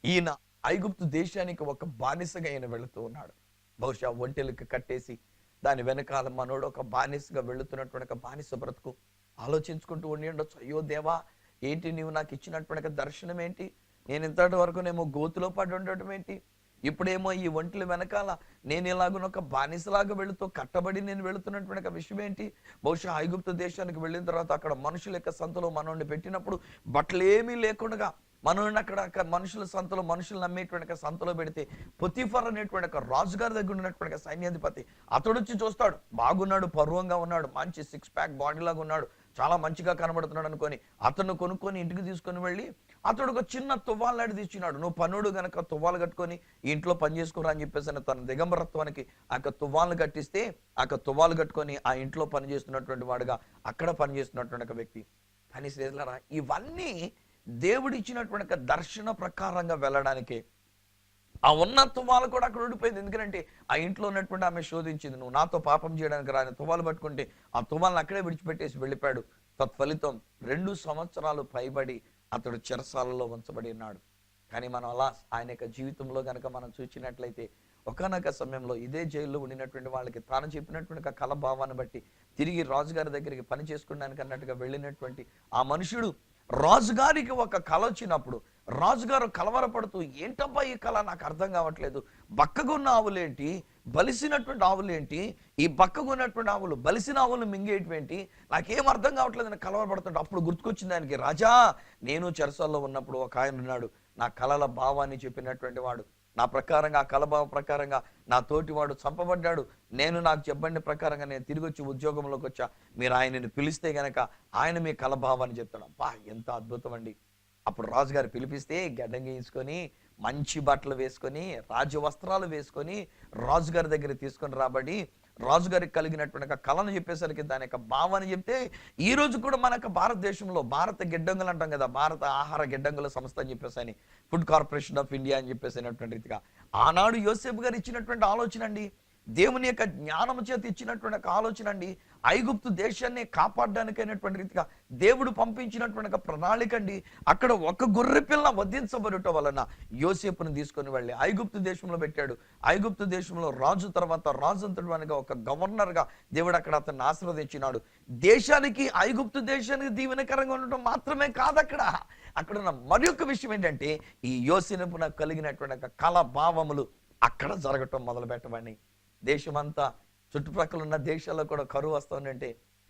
ఈయన ఐగుప్తు దేశానికి ఒక బానిసగా ఈయన వెళుతూ ఉన్నాడు. బహుశా ఒంటెలకు కట్టేసి దాని వెనకాల మనోడు ఒక బానిసగా వెళుతున్నటువంటి ఒక బానిస బ్రతుకు ఆలోచించుకుంటూ ఉండి ఉండొచ్చు. అయ్యో దేవా, ఏంటి నీవు నాకు ఇచ్చినటువంటి దర్శనం ఏంటి, నేను ఇంతటి వరకు నేమో గోతులో పడి ఉండటం ఏంటి, ఇప్పుడేమో ఈ ఒంటెల వెనకాల నేను ఇలాగునొక బానిసలాగా వెళుతూ కట్టబడి నేను వెళుతున్నటువంటి ఒక విషయం ఏంటి. బహుశా ఐగుప్తు దేశానికి వెళ్ళిన తర్వాత అక్కడ మనుషుల యొక్క సంతలో మనోడిని పెట్టినప్పుడు బట్టలేమీ లేకుండా మనోడిని అక్కడ మనుషుల సంతలో, మనుషులు నమ్మేటువంటి సంతలో పెడితే పొతిఫర్ అనేటువంటి ఒక రాజుగారి దగ్గర ఉన్నటువంటి సైన్యాధిపతి అతడు వచ్చి చూస్తాడు, బాగున్నాడు, పరువంగా ఉన్నాడు, మంచి 6 ప్యాక్ బాడీ లాగా ఉన్నాడు, చాలా మంచిగా కనబడుతున్నాడు అనుకొని అతను కొనుక్కొని ఇంటికి తీసుకొని వెళ్ళి అతడు ఒక చిన్న తువ్వాలాడి తెచ్చినాడు. నువ్వు పనుడు గనక తువ్వాలు కట్టుకొని ఇంట్లో పని చేసుకోరా అని చెప్పేసి తన దిగంబరత్వానికి ఆ తువ్వాలను కట్టిస్తే ఆ తువ్వాలు కట్టుకొని ఆ ఇంట్లో పని చేస్తున్నటువంటి వాడుగా అక్కడ పని చేస్తున్నటువంటి ఒక వ్యక్తి. కానీ శ్రేష్ఠులారా, ఇవన్నీ దేవుడు ఇచ్చినటువంటి దర్శన ప్రకారంగా వెళ్ళడానికి ఆ ఉన్న తువ్వాలు కూడా అక్కడ ఉండిపోయింది. ఎందుకంటే ఆ ఇంట్లో ఉన్నటువంటి ఆమె శోధించింది, నువ్వు నాతో పాపం చేయడానికి రాని తువ్వాలు పట్టుకుంటే ఆ తువ్వాలను అక్కడే విడిచిపెట్టేసి వెళ్ళిపోయాడు. తత్ఫలితం 2 సంవత్సరాలు పైబడి అతడు చెరసాలలో ఉంచబడి ఉన్నాడు. కానీ మనం అలా ఆయన యొక్క జీవితంలో కనుక మనం చూసినట్లయితే ఒకానొక సమయంలో ఇదే జైల్లో ఉండినటువంటి వాళ్ళకి తాను చెప్పినటువంటి కళ భావాన్ని బట్టి తిరిగి రాజుగారి దగ్గరికి పని చేసుకోవడానికి అన్నట్టుగా వెళ్ళినటువంటి ఆ మనుషుడు రాజుగారికి ఒక కళ వచ్చినప్పుడు రాజుగారు కలవరపడుతూ, ఏంటబ్బా ఈ కళ నాకు అర్థం కావట్లేదు, బక్కగున్న ఆవులేంటి, బలిసినటువంటి ఆవులు ఏంటి, ఈ పక్కకు ఉన్నటువంటి ఆవులు బలిసిన ఆవులు మింగేటువంటి, నాకేం అర్థం కావట్లేదు అని కలవరపడుతుంటే అప్పుడు గుర్తుకొచ్చింది ఆయనకి, రాజా నేను చెరసాల్లో ఉన్నప్పుడు ఒక ఆయన ఉన్నాడు, నా కలల భావాన్ని చెప్పినటువంటి వాడు, నా ప్రకారంగా ఆ కలభావ ప్రకారంగా నా తోటివాడు చంపబడ్డాడు, నాకు చెప్పండి ప్రకారంగా నేను తిరిగి వచ్చి ఉద్యోగంలోకి వచ్చా, మీరు ఆయనని పిలిస్తే గనక ఆయన మీ కలభావాన్ని చెప్తాడు. అబ్బా ఎంత అద్భుతం అండి. అప్పుడు రాజుగారు పిలిపిస్తే గడ్డం గీయించుకొని మంచి బట్టలు వేసుకొని రాజు వస్త్రాలు వేసుకొని రాజుగారి దగ్గర తీసుకొని రాబడి రాజుగారికి కలిగినటువంటి కళను చెప్పేసరికి దాని యొక్క భావాన్ని చెప్తే, ఈ రోజు కూడా మన యొక్క భారతదేశంలో భారత గిడ్డంగులు అంటాం కదా, భారత ఆహార గిడ్డంగుల సంస్థ అని చెప్పేసి అని, ఫుడ్ కార్పొరేషన్ ఆఫ్ ఇండియా అని చెప్పేసి అయినటువంటి రీతిగా ఆనాడు యోసేపు గారు ఇచ్చినటువంటి ఆలోచన అండి, దేవుని యొక్క జ్ఞానం చేత ఇచ్చినటువంటి ఒక ఆలోచన అండి, ఐగుప్తు దేశాన్ని కాపాడడానికైనటువంటి రీతిగా దేవుడు పంపించినటువంటి ఒక ప్రణాళిక అండి. అక్కడ ఒక గొర్రె పిల్ల వధించబడటం వలన యోసేపుని తీసుకొని వెళ్ళి ఐగుప్తు దేశంలో పెట్టాడు. ఐగుప్తు దేశంలో రాజు తర్వాత రాజు అంతటిగా ఒక గవర్నర్గా దేవుడు అక్కడ అతన్ని ఆశీర్వదించినాడు. దేశానికి ఐగుప్తు దేశానికి దీవెనకరంగా ఉండటం మాత్రమే కాదు, అక్కడ ఉన్న మరి ఒక విషయం ఏంటంటే, ఈ యోసేపున కలిగినటువంటి కళ భావములు అక్కడ జరగటం మొదలు పెట్టమని, దేశమంతా చుట్టుప్రక్కల ఉన్న దేశాల్లో కూడా కరువు వస్తుందంటే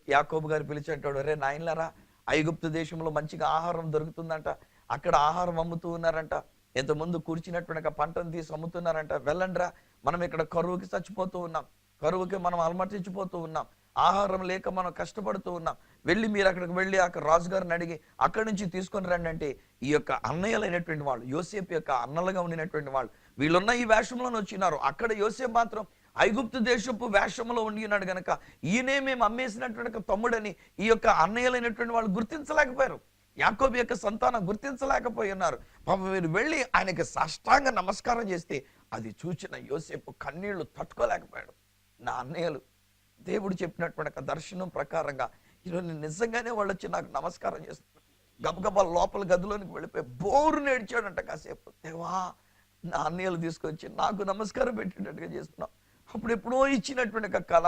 యాకోబు గారు పిలిచి అంటాడు, రే నాయనలారా, ఐగుప్తు దేశంలో మంచిగా ఆహారం దొరుకుతుందంట, అక్కడ ఆహారం అమ్ముతూ ఉన్నారంట, ఎంతమంది కూర్చున్నటువంటి పంటను తీసి అమ్ముతున్నారంట, వెళ్ళండిరా, మనం ఇక్కడ కరువుకి చచ్చిపోతూ ఉన్నాం, కరువుకి మనం అలమటించిపోతూ ఉన్నాం, ఆహారం లేక మనం కష్టపడుతూ ఉన్నాం, వెళ్ళి మీరు అక్కడికి వెళ్ళి అక్కడ రాజుగారిని అడిగి అక్కడి నుంచి తీసుకొని రండి అంటే, ఈ యొక్క అన్నయ్యలైనటువంటి వాళ్ళు, యోసేపు యొక్క అన్నలుగా ఉండినటువంటి వాళ్ళు, వీళ్ళున్న ఈ వేషంలోనే వచ్చినారు. అక్కడ యోసేపు మాత్రం ఐగుప్తు దేశపు వేషంలో ఉండి ఉన్నాడు గనక, ఈయనే మేము అమ్మేసినటువంటి తమ్ముడని ఈ యొక్క అన్నయ్యలైనటువంటి వాళ్ళు గుర్తించలేకపోయారు, యాకోబు యొక్క సంతానం గుర్తించలేకపోయి ఉన్నారు. పాపం మీరు వెళ్ళి ఆయనకి సాష్టాంగ నమస్కారం చేస్తే అది చూచిన యోసేపు కన్నీళ్లు తట్టుకోలేకపోయాడు. నా అన్నయ్యలు దేవుడు చెప్పినటువంటి దర్శనం ప్రకారంగా ఈరోజు నిజంగానే వాళ్ళు వచ్చి నాకు నమస్కారం చేస్తున్నారు. గబగబా లోపల గదిలోనికి వెళ్ళిపోయి బోరు నేడ్చాడంట కాసేపు, దేవా నా అన్నయ్యలు తీసుకొచ్చి నాకు నమస్కారం పెట్టేటట్టుగా చేస్తున్నాం. అప్పుడు ఎప్పుడో ఇచ్చినటువంటి కళ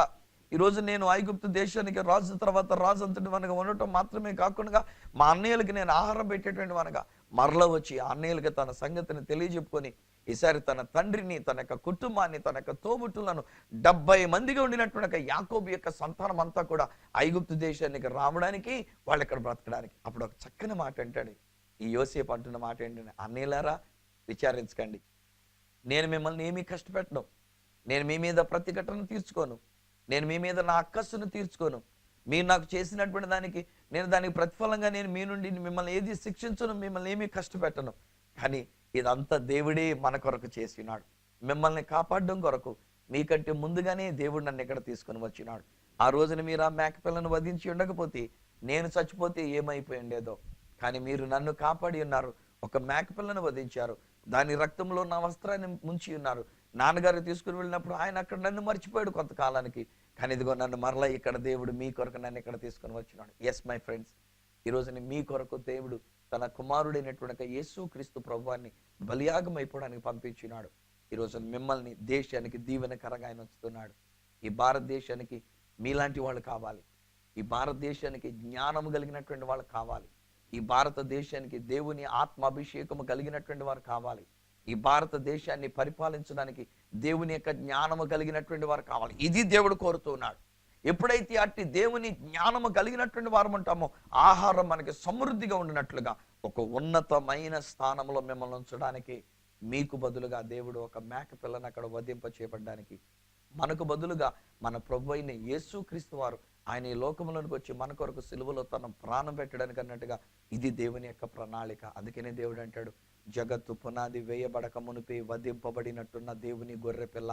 ఈరోజు నేను ఐగుప్తు దేశానికి రాజు తర్వాత రాజు అంతటి వనగా ఉండటం మాత్రమే కాకుండా మా అన్నయ్యలకి నేను ఆహారం పెట్టేటువంటి వనగా మరల వచ్చి అన్నయ్యలకి తన సంగతిని తెలియజెప్పుకొని ఈసారి తన తండ్రిని, తన యొక్క కుటుంబాన్ని, తన యొక్క తోబుట్టులను 70 మందిగా ఉండినటువంటి యాకోబు యొక్క సంతానం అంతా కూడా ఐగుప్తు దేశానికి రావడానికి, వాళ్ళు ఇక్కడ బ్రతకడానికి. అప్పుడు ఒక చక్కని మాట అంటాడు ఈ యోసేపు అంటున్న మాట ఏంటంటే, అన్నయ్యలారా విచారించకండి, నేను మిమ్మల్ని ఏమీ కష్టపెట్టను, నేను మీ మీద ప్రతిఘటన తీర్చుకోను, నేను మీ మీద నా అక్కస్సును తీర్చుకోను, మీరు నాకు చేసినటువంటి దానికి నేను దానికి ప్రతిఫలంగా నేను మీ నుండి మిమ్మల్ని ఏది శిక్షించను, మిమ్మల్ని ఏమీ కష్టపెట్టను. కానీ ఇదంతా దేవుడే మన కొరకు చేసినాడు, మిమ్మల్ని కాపాడడం కొరకు మీకంటే ముందుగానే దేవుడు నన్ను ఇక్కడ తీసుకుని వచ్చినాడు. ఆ రోజున మీరు ఆ మేకపిల్లను వధించి ఉండకపోతే నేను చచ్చిపోతే ఏమైపోయి ఉండేదో, కానీ మీరు నన్ను కాపాడి ఉన్నారు, ఒక మేకపిల్లను వధించారు, దాని రక్తంలో నా వస్త్రాన్ని ముంచి ఉన్నారు. నాన్నగారు తీసుకుని వెళ్ళినప్పుడు ఆయన అక్కడ నన్ను మర్చిపోయాడు కొంతకాలానికి, కానీ ఇదిగో నన్ను మరలా ఇక్కడ దేవుడు మీ కొరకు నన్ను ఇక్కడ తీసుకొని వచ్చినాడు. ఎస్ మై ఫ్రెండ్స్, ఈరోజుని మీ కొరకు దేవుడు తన కుమారుడైనటువంటి యేసుక్రీస్తు ప్రభువాన్ని బలియాగం అయిపోవడానికి పంపించినాడు. ఈరోజు మిమ్మల్ని దేశానికి దీవెనకరంగా ఆయన ఉంచుతున్నాడు. ఈ భారతదేశానికి మీలాంటి వాళ్ళు కావాలి, ఈ భారతదేశానికి జ్ఞానము కలిగినటువంటి వాళ్ళు కావాలి, ఈ భారతదేశానికి దేవుని ఆత్మాభిషేకము కలిగినటువంటి వారు కావాలి, ఈ భారతదేశాన్ని పరిపాలించడానికి దేవుని యొక్క జ్ఞానము కలిగినటువంటి వారు కావాలి. ఇది దేవుడు కోరుతున్నాడు. ఎప్పుడైతే అట్టి దేవుని జ్ఞానము కలిగినటువంటి వారు ఉంటామో ఆహారం మనకి సమృద్ధిగా ఉండినట్లుగా ఒక ఉన్నతమైన స్థానంలో మిమ్మల్ని ఉంచడానికి, మీకు బదులుగా దేవుడు ఒక మేక పిల్లను అక్కడ వధింప చేయబడ్డానికి, మనకు బదులుగా మన ప్రభు అయిన యేసుక్రీస్తు వారు ఆయన ఈ లోకంలోనికి వచ్చి మన కొరకు సిలువలో తన ప్రాణం పెట్టడానికి అన్నట్టుగా ఇది దేవుని యొక్క ప్రణాళిక. అందుకనే దేవుడు అంటాడు, జగత్తు పునాది వేయబడక మునిపే వధింపబడినట్టున్న దేవుని గొర్రె పిల్ల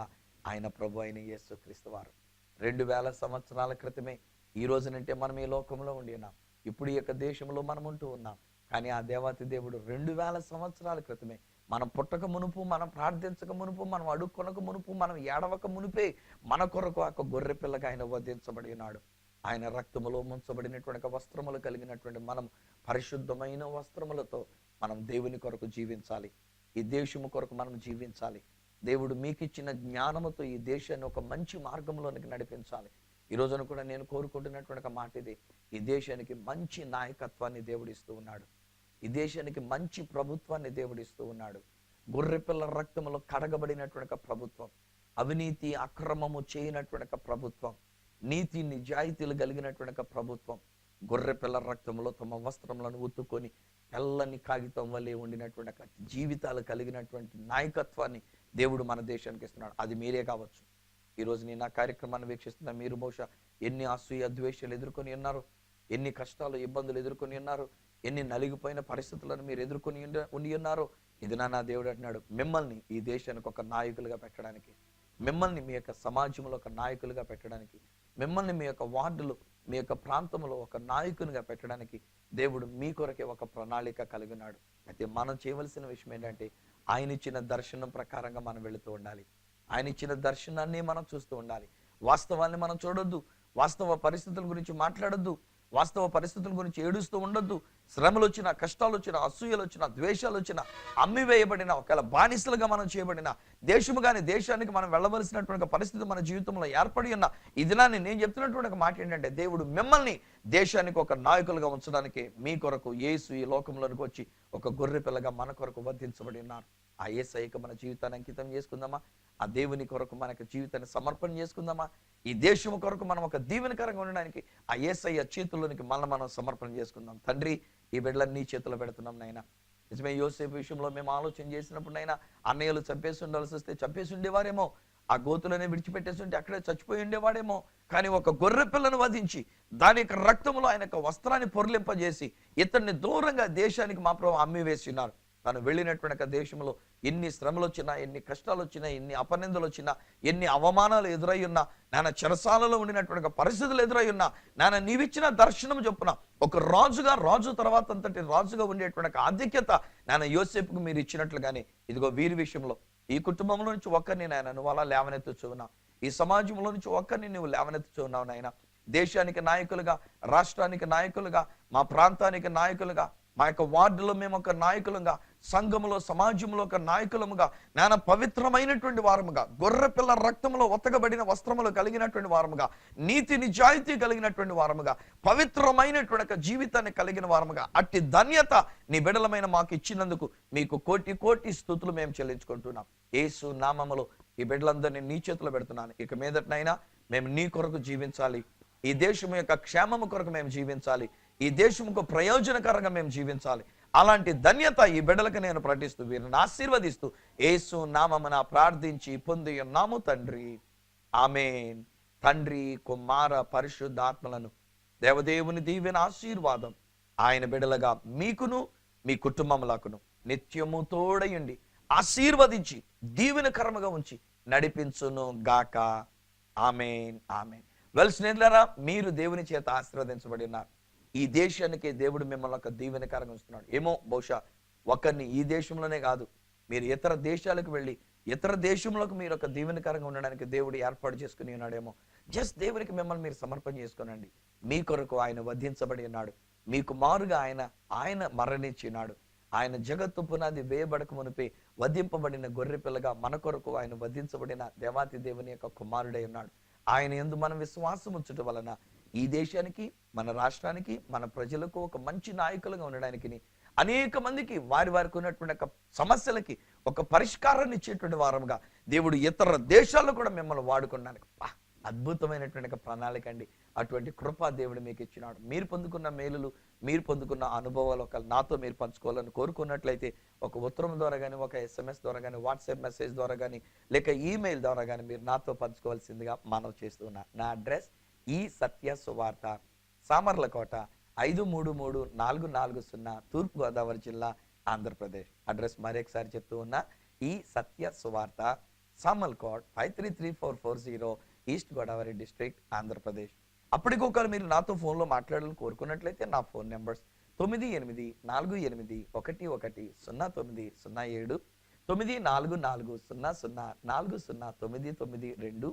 ఆయన ప్రభు అయిన యేసుక్రీస్తు వారు. 2000 సంవత్సరాల క్రితమే ఈ రోజునంటే మనం ఈ లోకంలో ఉండి ఉన్నాం, ఇప్పుడు ఈ యొక్క దేశంలో మనం ఉంటూ ఉన్నాం. కానీ ఆ దేవాతి దేవుడు 2000 సంవత్సరాల క్రితమే మనం పుట్టక మునుపు, మనం ప్రార్థించక మునుపు, మనం అడుక్కొనక మునుపు, మనం ఏడవక మునిపే మన కొరకు ఒక గొర్రె పిల్లగా ఆయన వధించబడి ఉన్నాడు. ఆయన రక్తములో ముంచబడినటువంటి వస్త్రములు కలిగినటువంటి మనం పరిశుద్ధమైన వస్త్రములతో మనం దేవుని కొరకు జీవించాలి, ఈ దేశము కొరకు మనం జీవించాలి. దేవుడు మీకు ఇచ్చిన జ్ఞానముతో ఈ దేశాన్ని ఒక మంచి మార్గంలోనికి నడిపించాలి. ఈ రోజున కూడా నేను కోరుకుంటున్నటువంటి ఒక మాట ఇది, ఈ దేశానికి మంచి నాయకత్వాన్ని దేవుడిస్తూ ఉన్నాడు, ఈ దేశానికి మంచి ప్రభుత్వాన్ని దేవుడిస్తూ ఉన్నాడు. గొర్రెపిల్ల రక్తములో కడగబడినటువంటి ప్రభుత్వం, అవినీతి అక్రమము చేయనటువంటి ఒక ప్రభుత్వం, నీతి నిజాయితీలు కలిగినటువంటి ఒక ప్రభుత్వం, గొర్రె పిల్ల రక్తంలో తమ వస్త్రములను ఉత్తుకొని తెల్లని కాగితం వల్లే ఉండినటువంటి ఒక జీవితాలు కలిగినటువంటి నాయకత్వాన్ని దేవుడు మన దేశానికి ఇస్తున్నాడు. అది మీరే కావచ్చు. ఈరోజు నేను నా కార్యక్రమాన్ని వీక్షిస్తున్న మీరు బహుశా ఎన్ని అసూయ ద్వేషాలు ఎదుర్కొని ఉన్నారు, ఎన్ని కష్టాలు ఇబ్బందులు ఎదుర్కొని ఉన్నారు, ఎన్ని నలిగిపోయిన పరిస్థితులను మీరు ఎదుర్కొని ఉండి ఉన్నారో, ఇది నా దేవుడు అంటున్నాడు, మిమ్మల్ని ఈ దేశానికి ఒక నాయకులుగా పెట్టడానికి, మిమ్మల్ని మీ యొక్క సమాజంలో ఒక నాయకులుగా పెట్టడానికి, మిమ్మల్ని మీ యొక్క వార్డులు మీ యొక్క ప్రాంతంలో ఒక నాయకునిగా పెట్టడానికి దేవుడు మీ కొరకే ఒక ప్రణాళిక కలిగినాడు. అయితే మనం చేయవలసిన విషయం ఏంటంటే ఆయన ఇచ్చిన దర్శనం ప్రకారంగా మనం వెళుతూ ఉండాలి. ఆయన ఇచ్చిన దర్శనాన్ని మనం చూస్తూ ఉండాలి. వాస్తవాన్ని మనం చూడొద్దు, వాస్తవ పరిస్థితుల గురించి మాట్లాడొద్దు, వాస్తవ పరిస్థితుల గురించి ఏడుస్తూ ఉండొద్దు. శ్రమలు వచ్చినా, కష్టాలు వచ్చినా, అసూయలు వచ్చినా, ద్వేషాలు వచ్చినా, అమ్మివేయబడిన ఒకవేళ బానిసలుగా మనం చేయబడిన దేశము కానీ దేశానికి మనం వెళ్ళవలసినటువంటి పరిస్థితి మన జీవితంలో ఏర్పడి ఉన్న ఈ దినాన్ని నేను చెప్తున్నటువంటి ఒక మాట ఏంటంటే దేవుడు మిమ్మల్ని దేశానికి ఒక నాయకులుగా ఉంచడానికి మీ కొరకు యేసు ఈ లోకంలోనికి వచ్చి ఒక గొర్రె పిల్లగా మన కొరకు వధించబడి ఉన్నారు. ఆ యేసయ్యకు మన జీవితాన్ని అంకితం చేసుకుందామా? ఆ దేవుని కొరకు మనకు జీవితాన్ని సమర్పణ చేసుకుందామా? ఈ దేశం కొరకు మనం ఒక దీవెనకరంగా ఉండడానికి ఆ యేసయ్య చేతుల్లోనికి మనం సమర్పణ చేసుకుందాం. తండ్రి, ఈ బిడ్డలను నీ చేతుల్లో పెడుతున్నాం నాయన. నిజమే, యోసేపు విషయంలో మేము ఆలోచన చేసినప్పుడు నైనా అన్నయ్యలు చంపేసి ఉండాల్సి వస్తే చంపేసి ఉండేవారేమో, ఆ గోతులనే విడిచిపెట్టేసి ఉంటే అక్కడే చచ్చిపోయి ఉండేవాడేమో. కానీ ఒక గొర్రె పిల్లను వధించి దాని యొక్క రక్తంలో ఆయన యొక్క వస్త్రాన్ని పొరలింపజేసి ఇతన్ని దూరంగా దేశానికి మా ప్రభు అమ్మివేసి ఉన్నారు. తను వెళ్ళినటువంటి దేశంలో ఎన్ని శ్రమలు వచ్చినా, ఎన్ని కష్టాలు వచ్చినా, ఎన్ని అపనిందలు వచ్చినా, ఎన్ని అవమానాలు ఎదురై ఉన్నా, నాన్న చెరసాలలో ఉండినటువంటి పరిస్థితులు ఎదురై ఉన్నా, నాన్న నీవిచ్చిన దర్శనం చొప్పున ఒక రాజుగా, రాజు తర్వాత అంతటి రాజుగా ఉండేటువంటి ఆధిక్యత నాన్న యోసేపుకు మీరు ఇచ్చినట్లుగానే ఇదిగో వీరి విషయంలో ఈ కుటుంబంలో నుంచి ఒక్కరిని నాయన నువ్వు అలా లేవనెత్తుచున్నావు, ఈ సమాజంలో నుంచి ఒక్కరిని నువ్వు లేవనెత్తుచున్నావు నాయన. దేశానికి నాయకులుగా, రాష్ట్రానికి నాయకులుగా, మా ప్రాంతానికి నాయకులుగా, మా యొక్క వార్డులో మేము ఒక నాయకులుగా, సంఘములో సమాజంలో ఒక నాయకులముగా, నాన్న పవిత్రమైనటువంటి వారముగా, గొర్రె పిల్ల రక్తంలో ఒతకబడిన వస్త్రములు కలిగినటువంటి వారముగా, నీతి నిజాయితీ కలిగినటువంటి వారముగా, పవిత్రమైనటువంటి జీవితాన్ని కలిగిన వారముగా, అట్టి ధన్యత నీ బిడ్డలమైన మాకు ఇచ్చినందుకు మీకు కోటి కోటి స్తుతులు మేము చెల్లించుకుంటున్నాం. యేసు నామములో ఈ బిడ్డలందరినీ నీ చేతిలో పెడుతున్నాను. ఇక మీదటనైనా మేము నీ కొరకు జీవించాలి, ఈ దేశం యొక్క క్షేమము కొరకు మేము జీవించాలి, ఈ దేశముకు ప్రయోజనకరంగా మేము జీవించాలి. అలాంటి ధన్యత ఈ బిడ్డలకు నేను ప్రకటిస్తూ వీరిని ఆశీర్వదిస్తూ యేసు నామమున ప్రార్థించి పొంది ఉన్నాము తండ్రి, ఆమేన్. తండ్రి, కుమార, పరిశుద్ధాత్మలను దేవదేవుని దీవెన ఆశీర్వాదం ఆయన బిడ్డలుగా మీకును మీ కుటుంబములకును నిత్యము తోడయుండి ఆశీర్వదించి దీవెనకరముగా ఉంచి నడిపించును గాక. ఆమేన్, ఆమేన్. స్నేహితులారా, మీరు దేవుని చేత ఆశీర్వదించబడి ఉన్నారు. ఈ దేశానికి దేవుడు మిమ్మల్ని ఒక దీవెనకరంగా ఉంచుతున్నాడు. ఏమో బహుశా ఒకరిని ఈ దేశంలోనే కాదు, మీరు ఇతర దేశాలకు వెళ్ళి ఇతర దేశంలోకి మీరు ఒక దీవెనకరంగా ఉండడానికి దేవుడు ఏర్పాటు చేసుకుని ఉన్నాడేమో. జస్ట్ దేవునికి మిమ్మల్ని మీరు సమర్పణ చేసుకోనండి. మీ కొరకు ఆయన వధించబడి ఉన్నాడు, మీకు మారుగా ఆయన మరణించినాడు. ఆయన జగత్తు పునాది వేయబడక మునిపే వధింపబడిన గొర్రె పిల్లగా మన కొరకు ఆయన వధించబడిన దేవాతి దేవుని యొక్క కుమారుడై ఉన్నాడు. ఆయన యందు మనం విశ్వాసం ఉంచడం వలన ఈ దేశానికి, మన రాష్ట్రానికి, మన ప్రజలకు ఒక మంచి నాయకులుగా ఉండడానికి, అనేక మందికి వారికి ఉన్నటువంటి సమస్యలకి ఒక పరిష్కారాన్ని ఇచ్చేటువంటి వారముగా దేవుడు ఇతర దేశాల్లో కూడా మిమ్మల్ని వాడుకోవడానికి అద్భుతమైనటువంటి ప్రణాళిక అండి. అటువంటి కృపా దేవుడు మీకు ఇచ్చినాడు. మీరు పొందుకున్న మేలులు, మీరు పొందుకున్న అనుభవాలు ఒకవేళ నాతో మీరు పంచుకోవాలని కోరుకున్నట్లయితే ఒక ఉత్తరం ద్వారా కానీ, ఒక SMS ద్వారా కానీ, వాట్సాప్ మెసేజ్ ద్వారా కానీ, లేక ఈమెయిల్ ద్వారా కానీ మీరు నాతో పంచుకోవాల్సిందిగా మనవి చేస్తున్నా. నా అడ్రస్ ఈ సత్య సువార్త, సామర్లకోట 533440, తూర్పుగోదావరి జిల్లా, ఆంధ్రప్రదేశ్. అడ్రస్ మరొకసారి చెప్తూ ఉన్నా, ఈ సత్య సువార్త, సామర్లకోట 533440, ఈస్ట్ గోదావరి డిస్ట్రిక్ట్, ఆంధ్రప్రదేశ్. అప్పటికొకరు మీరు నాతో ఫోన్లో మాట్లాడాలని కోరుకున్నట్లయితే నా ఫోన్ నెంబర్స్ 9848110907, 9440040992,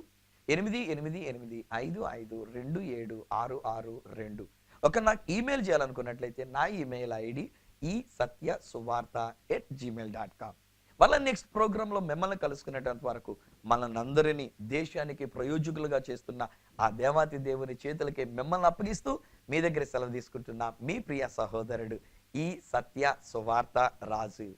888855276662. ఒక నాకు ఈమెయిల్ చేయాలనుకున్నట్లయితే నా ఈమెయిల్ ఐడి esatyasuvartha@gmail.com. మళ్ళీ నెక్స్ట్ ప్రోగ్రాంలో మిమ్మల్ని కలుసుకునేటంత వరకు మనల్ని అందరినీ దేశానికి ప్రయోజకులుగా చేస్తున్న ఆ దేవాతి దేవుని చేతులకి మిమ్మల్ని అప్పగిస్తూ మీ దగ్గర సెలవు తీసుకుంటున్న మీ ప్రియ సహోదరుడు ఈ సత్య సువార్త రాజు.